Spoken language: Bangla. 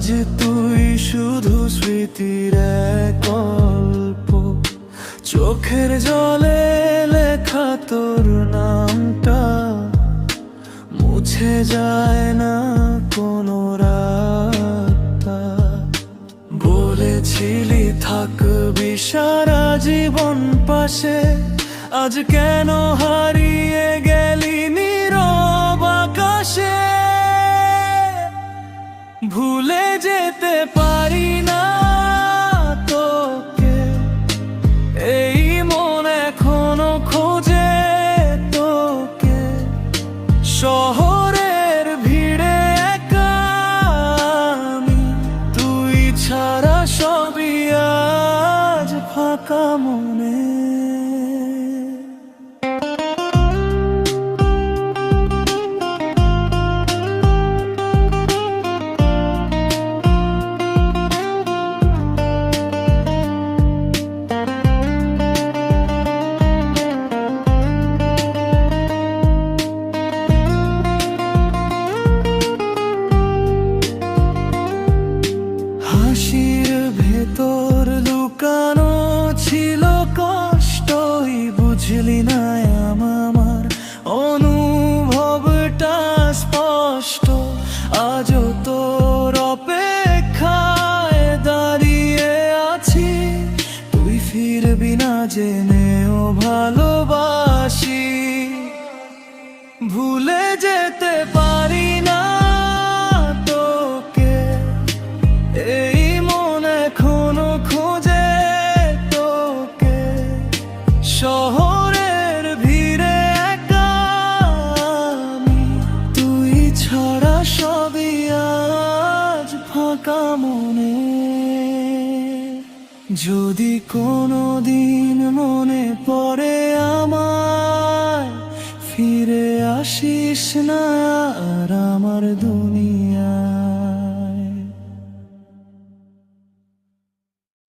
আজ তুই শুধু স্মৃতির এক গল্প, চোখের জলে লেখা তোর নামটা মুছে যায় না কোনো রাতটা। বলেছিলি থাকবি সারা জীবন পাশে, আজ কেন হারিয়ে গেলি নীরব আকাশে। ভুলে যেতে পারি না তোকে, এই মন এখনো খোঁজে তোকে। শহরের ভিড়ে একা আমি, তুই ছাড়া সবই আজ ফাঁকা মনে। হাসির ভেতর লুকানো ছিল কষ্টই, বুঝলি না আমার অনুভবটা স্পষ্ট। আজও তোর অপেক্ষায় দাঁড়িয়ে আছি, তুই ফিরবি না জেনেও ভালোবাসি। ভুলে যেতে পারি না তোকে, এই মন এখনো খোঁজে তোকে। শহরের ভিড়ে একা আমি, তুই ছাড়া সবই আজ ফাঁকা মনে। যদি কোনো দিন মনে পড়ে আমায়, ফিরে আসিস না